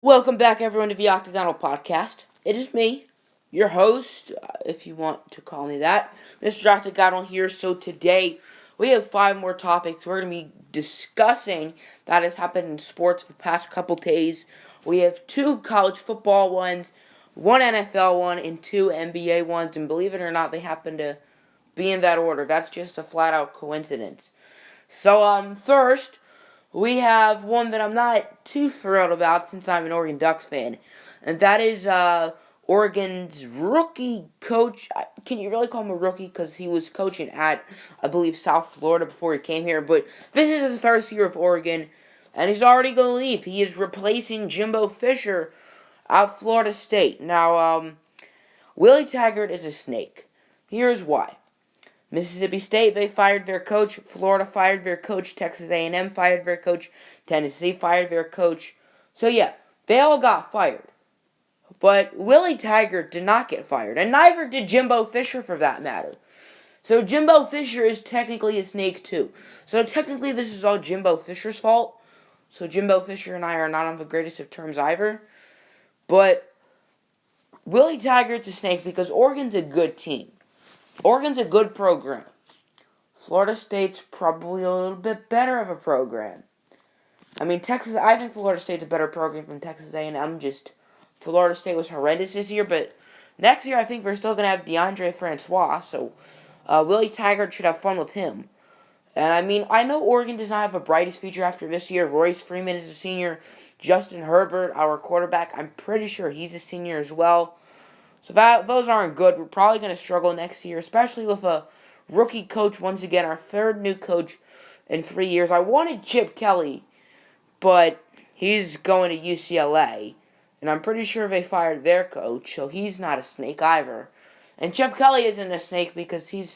Welcome back, everyone, to the Octagonal Podcast. It is me, your host, if you want to call me that, Mr. Octagonal here. So today, we have 5 more topics we're going to be discussing that has happened in sports for the past couple days. We have 2 college football ones, 1 NFL one, and 2 NBA ones, and believe it or not, they happen to be in that order. That's just a flat-out coincidence. So, first, we have one that I'm not too thrilled about since I'm an Oregon Ducks fan, and that is Oregon's rookie coach. Can you really call him a rookie? Because he was coaching at, I believe, South Florida before he came here, but this is his first year of Oregon, and he's already going to leave. He is replacing Jimbo Fisher at Florida State. Now, Willie Taggart is a snake. Here's why. Mississippi State, they fired their coach. Florida fired their coach. Texas A&M fired their coach. Tennessee fired their coach. So yeah, they all got fired. But Willie Taggart did not get fired, and neither did Jimbo Fisher for that matter. So Jimbo Fisher is technically a snake too. So technically this is all Jimbo Fisher's fault. So Jimbo Fisher and I are not on the greatest of terms either. But Willie Taggart's a snake because Oregon's a good team. Oregon's a good program. Florida State's probably a little bit better of a program. I think Florida State's a better program than Texas A&M. Just Florida State was horrendous this year, but next year I think we're still going to have DeAndre Francois, so Willie Taggart should have fun with him. And I know Oregon does not have the brightest future after this year. Royce Freeman is a senior. Justin Herbert, our quarterback, I'm pretty sure he's a senior as well. So those aren't good. We're probably going to struggle next year, especially with a rookie coach once again, our third new coach in 3 years. I wanted Chip Kelly, but he's going to UCLA, and I'm pretty sure they fired their coach, so he's not a snake either. And Chip Kelly isn't a snake because he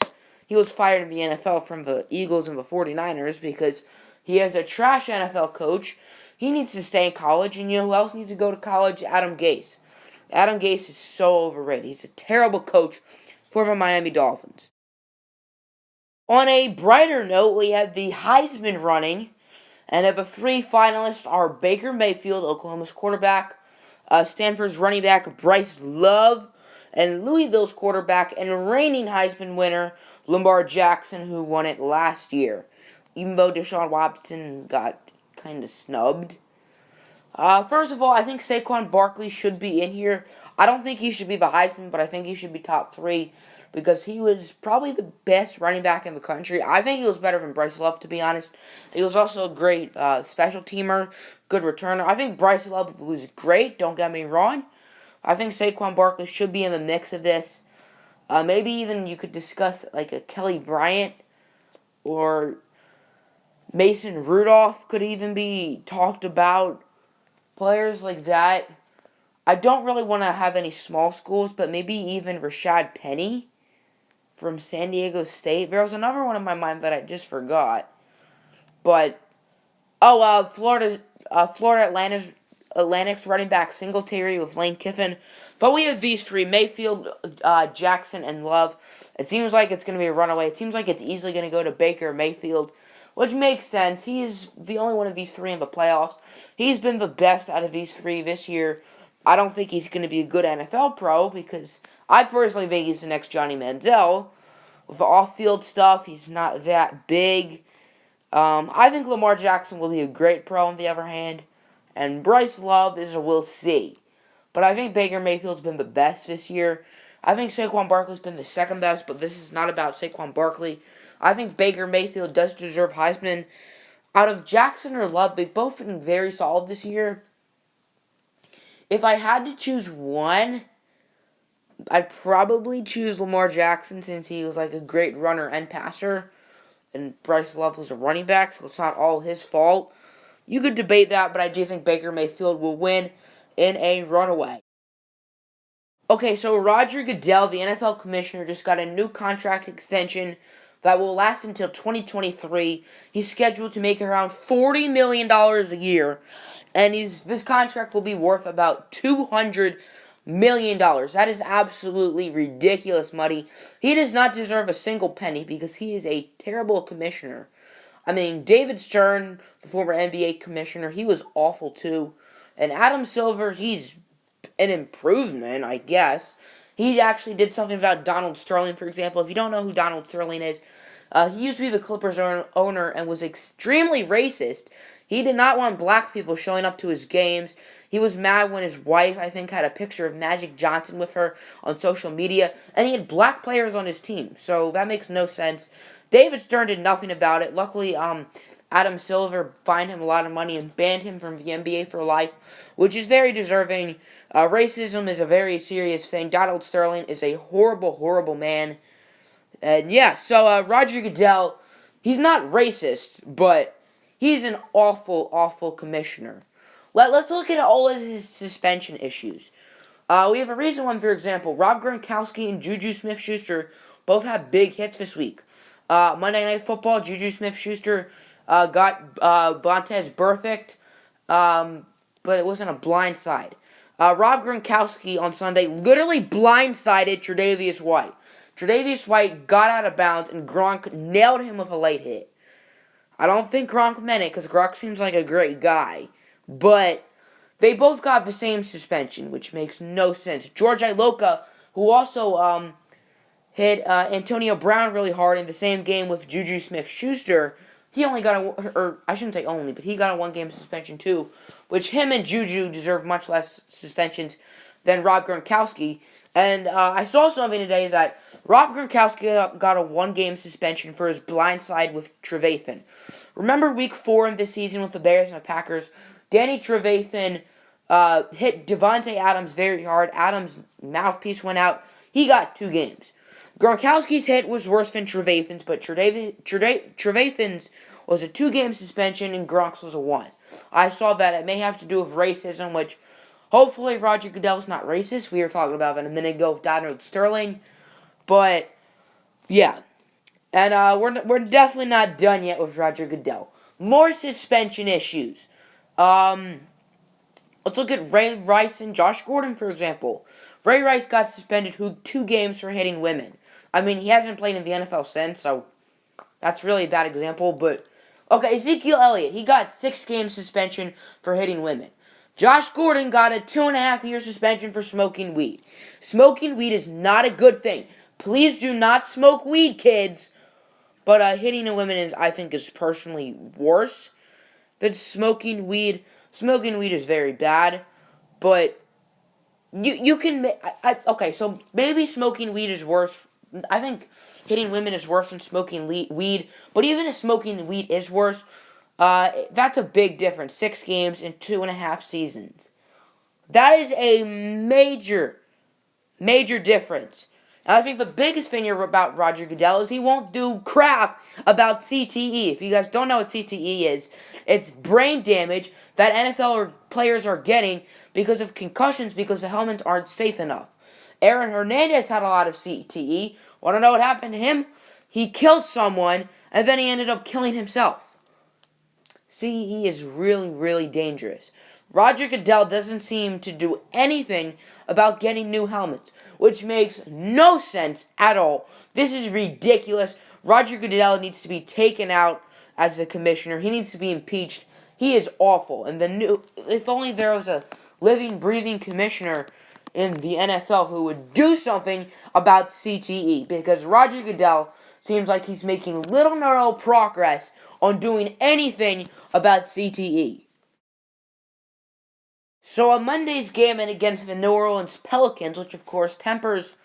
was fired in the NFL from the Eagles and the 49ers because he has a trash NFL coach. He needs to stay in college, and you know who else needs to go to college? Adam Gase. Adam Gase is so overrated. He's a terrible coach for the Miami Dolphins. On a brighter note, we have the Heisman running, and of the 3 finalists are Baker Mayfield, Oklahoma's quarterback, Stanford's running back Bryce Love, and Louisville's quarterback and reigning Heisman winner Lamar Jackson, who won it last year, even though Deshaun Watson got kind of snubbed. First of all, I think Saquon Barkley should be in here. I don't think he should be the Heisman, but I think he should be top 3 because he was probably the best running back in the country. I think he was better than Bryce Love, to be honest. He was also a great special teamer, good returner. I think Bryce Love was great, don't get me wrong. I think Saquon Barkley should be in the mix of this. Maybe even you could discuss like a Kelly Bryant or Mason Rudolph could even be talked about. Players like that. I don't really want to have any small schools, but maybe even Rashad Penny from San Diego State. There was another one in my mind that I just forgot. But, Florida Atlantic's running back Singletary with Lane Kiffin. But we have these 3, Mayfield, Jackson, and Love. It seems like it's going to be a runaway. It seems like it's easily going to go to Baker Mayfield, which makes sense. He is the only one of these 3 in the playoffs. He's been the best out of these 3 this year. I don't think he's going to be a good NFL pro because I personally think he's the next Johnny Manziel. With the off-field stuff, he's not that big. I think Lamar Jackson will be a great pro on the other hand. And Bryce Love is a we'll see. But I think Baker Mayfield's been the best this year. I think Saquon Barkley's been the second best, but this is not about Saquon Barkley. I think Baker Mayfield does deserve Heisman. Out of Jackson or Love, they've both been very solid this year. If I had to choose one, I'd probably choose Lamar Jackson since he was like a great runner and passer. And Bryce Love was a running back, so it's not all his fault. You could debate that, but I do think Baker Mayfield will win in a runaway. Okay, so Roger Goodell, the NFL commissioner, just got a new contract extension that will last until 2023. He's scheduled to make around $40 million a year, and this contract will be worth about $200 million. That is absolutely ridiculous money. He does not deserve a single penny because he is a terrible commissioner. David Stern, the former NBA commissioner, he was awful too. And Adam Silver, he's an improvement, I guess. He actually did something about Donald Sterling, for example. If you don't know who Donald Sterling is, he used to be the Clippers owner and was extremely racist. He did not want black people showing up to his games. He was mad when his wife, I think, had a picture of Magic Johnson with her on social media, and he had black players on his team. So that makes no sense. David Stern did nothing about it. Luckily, Adam Silver fined him a lot of money and banned him from the NBA for life, which is very deserving. Racism is a very serious thing. Donald Sterling is a horrible, horrible man. And yeah, so Roger Goodell, he's not racist, but he's an awful, awful commissioner. Let's look at all of his suspension issues. We have a recent one, for example. Rob Gronkowski and Juju Smith-Schuster both had big hits this week. Monday Night Football, Juju Smith-Schuster got Vontaze perfect, but it wasn't a blind side. Rob Gronkowski on Sunday literally blindsided Tre'Davious White. Tre'Davious White got out of bounds, and Gronk nailed him with a late hit. I don't think Gronk meant it, because Gronk seems like a great guy. But they both got the same suspension, which makes no sense. George Iloka, who also hit Antonio Brown really hard in the same game with Juju Smith-Schuster, he only got I shouldn't say only, but he got a one-game suspension too, which him and Juju deserve much less suspensions than Rob Gronkowski. And I saw something today that Rob Gronkowski got a one-game suspension for his blindside with Trevathan. Remember week 4 of this season with the Bears and the Packers? Danny Trevathan hit Devontae Adams very hard. Adams' mouthpiece went out. He got 2 games. Gronkowski's hit was worse than Trevathan's, but Trevathan's was a 2-game suspension and Gronk's was a 1. I saw that it may have to do with racism, which hopefully Roger Goodell's not racist. We were talking about that a minute ago with Donald Sterling. But, yeah. And we're definitely not done yet with Roger Goodell. More suspension issues. Let's look at Ray Rice and Josh Gordon, for example. Ray Rice got suspended 2 games for hitting women. I mean, he hasn't played in the NFL since, so that's really a bad example. But, okay, Ezekiel Elliott, he got 6-game suspension for hitting women. Josh Gordon got a 2.5-year suspension for smoking weed. Smoking weed is not a good thing. Please do not smoke weed, kids. But hitting a woman, I think, is personally worse than smoking weed. Smoking weed is very bad, but you can... okay, so maybe smoking weed is worse. I think hitting women is worse than smoking weed, but even if smoking weed is worse, that's a big difference. 6 games in 2.5 seasons. That is a major, major difference. And I think the biggest thing about Roger Goodell is he won't do crap about CTE. If you guys don't know what CTE is, it's brain damage that NFL players are getting because of concussions because the helmets aren't safe enough. Aaron Hernandez had a lot of CTE. Want to know what happened to him? He killed someone, and then he ended up killing himself. CTE is really, really dangerous. Roger Goodell doesn't seem to do anything about getting new helmets, which makes no sense at all. This is ridiculous. Roger Goodell needs to be taken out as the commissioner. He needs to be impeached. He is awful. And if only there was a living, breathing commissioner in the NFL who would do something about CTE, because Roger Goodell seems like he's making little or no progress on doing anything about CTE. So on Monday's game against the New Orleans Pelicans, which of course tempers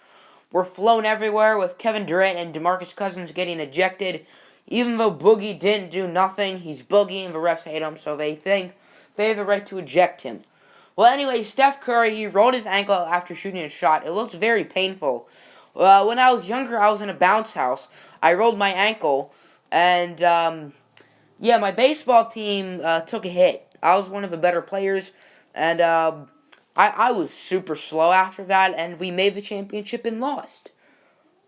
were flown everywhere with Kevin Durant and DeMarcus Cousins getting ejected, even though Boogie didn't do nothing, he's boogieing, the refs hate him, so they think they have the right to eject him. Well, anyway, Steph Curry, he rolled his ankle after shooting a shot. It looks very painful. When I was younger, I was in a bounce house. I rolled my ankle, and my baseball team took a hit. I was one of the better players, and I was super slow after that, and we made the championship and lost.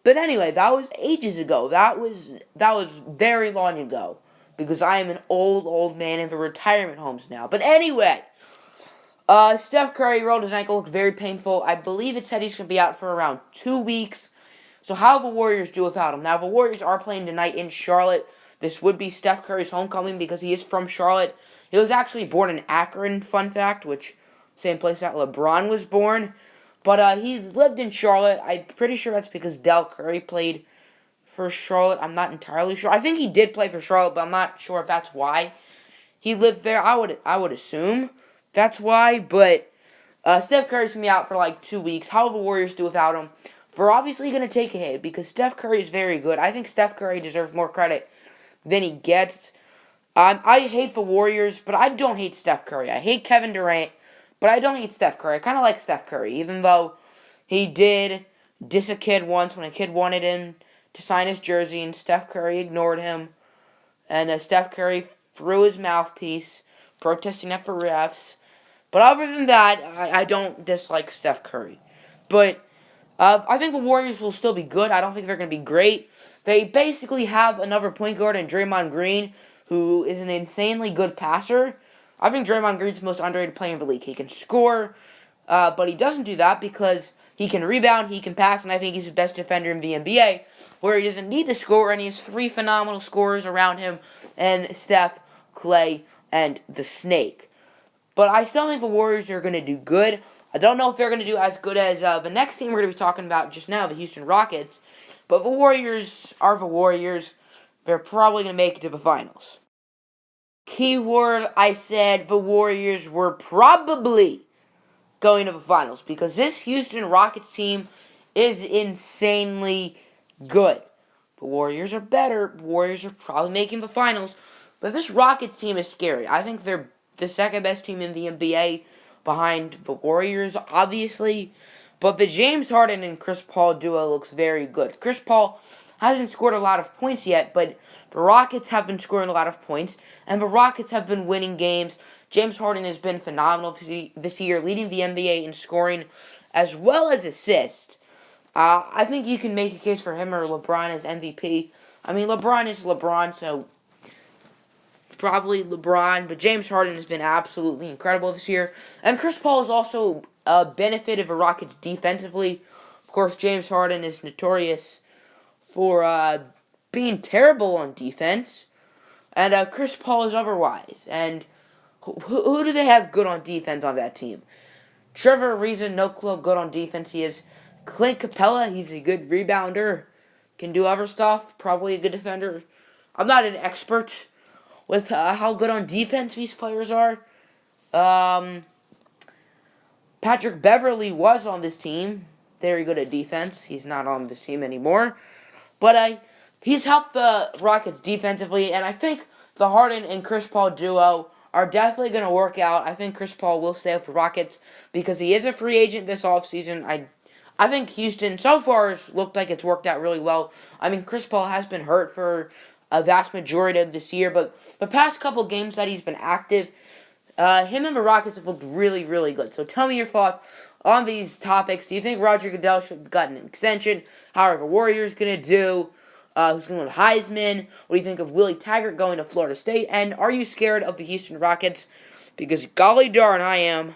But anyway, that was ages ago. That was very long ago, because I am an old man in the retirement homes now. But anyway, Steph Curry rolled his ankle, looked very painful. I believe it said he's going to be out for around 2 weeks. So how will the Warriors do without him? Now, the Warriors are playing tonight in Charlotte. This would be Steph Curry's homecoming because he is from Charlotte. He was actually born in Akron, fun fact, which same place that LeBron was born. But he lived in Charlotte. I'm pretty sure that's because Del Curry played for Charlotte. I'm not entirely sure. I think he did play for Charlotte, but I'm not sure if that's why he lived there. I would assume that's why. But Steph Curry's going to be out for like 2 weeks. How will the Warriors do without him? We're obviously going to take a hit because Steph Curry is very good. I think Steph Curry deserves more credit than he gets. I hate the Warriors, but I don't hate Steph Curry. I hate Kevin Durant, but I don't hate Steph Curry. I kind of like Steph Curry, even though he did diss a kid once when a kid wanted him to sign his jersey, and Steph Curry ignored him. And Steph Curry threw his mouthpiece, protesting at the refs. But other than that, I don't dislike Steph Curry. But I think the Warriors will still be good. I don't think they're going to be great. They basically have another point guard in Draymond Green, who is an insanely good passer. I think Draymond Green's the most underrated player in the league. He can score, but he doesn't do that because he can rebound, he can pass, and I think he's the best defender in the NBA, where he doesn't need to score, and he has 3 phenomenal scorers around him, and Steph, Clay, and the Snake. But I still think the Warriors are going to do good. I don't know if they're going to do as good as the next team we're going to be talking about just now, the Houston Rockets. But the Warriors are the Warriors. They're probably going to make it to the finals. Keyword, I said the Warriors were probably going to the finals because this Houston Rockets team is insanely good. The Warriors are better. The Warriors are probably making the finals. But this Rockets team is scary. I think they're the second best team in the NBA behind the Warriors, obviously. But the James Harden and Chris Paul duo looks very good. Chris Paul hasn't scored a lot of points yet, but the Rockets have been scoring a lot of points, and the Rockets have been winning games. James Harden has been phenomenal this year, leading the NBA in scoring as well as assists. I think you can make a case for him or LeBron as MVP. I mean, LeBron is LeBron, so probably LeBron, but James Harden has been absolutely incredible this year. And Chris Paul has also benefited the Rockets defensively. Of course, James Harden is notorious for being terrible on defense, and Chris Paul is otherwise. And who do they have good on defense on that team? Trevor Ariza, no clue how good on defense he is. Clint Capella, he's a good rebounder, can do other stuff, probably a good defender. I'm not an expert with how good on defense these players are. Patrick Beverly was on this team. Very good at defense. He's not on this team anymore. But he's helped the Rockets defensively, and I think the Harden and Chris Paul duo are definitely going to work out. I think Chris Paul will stay with the Rockets because he is a free agent this offseason. I think Houston so far has looked like it's worked out really well. I mean, Chris Paul has been hurt for a vast majority of this year, but the past couple games that he's been active, him and the Rockets have looked really, really good. So tell me your thoughts on these topics. Do you think Roger Goodell should have gotten an extension? How are the Warriors going to do? Who's going to win Heisman? What do you think of Willie Taggart going to Florida State? And are you scared of the Houston Rockets? Because golly darn, I am.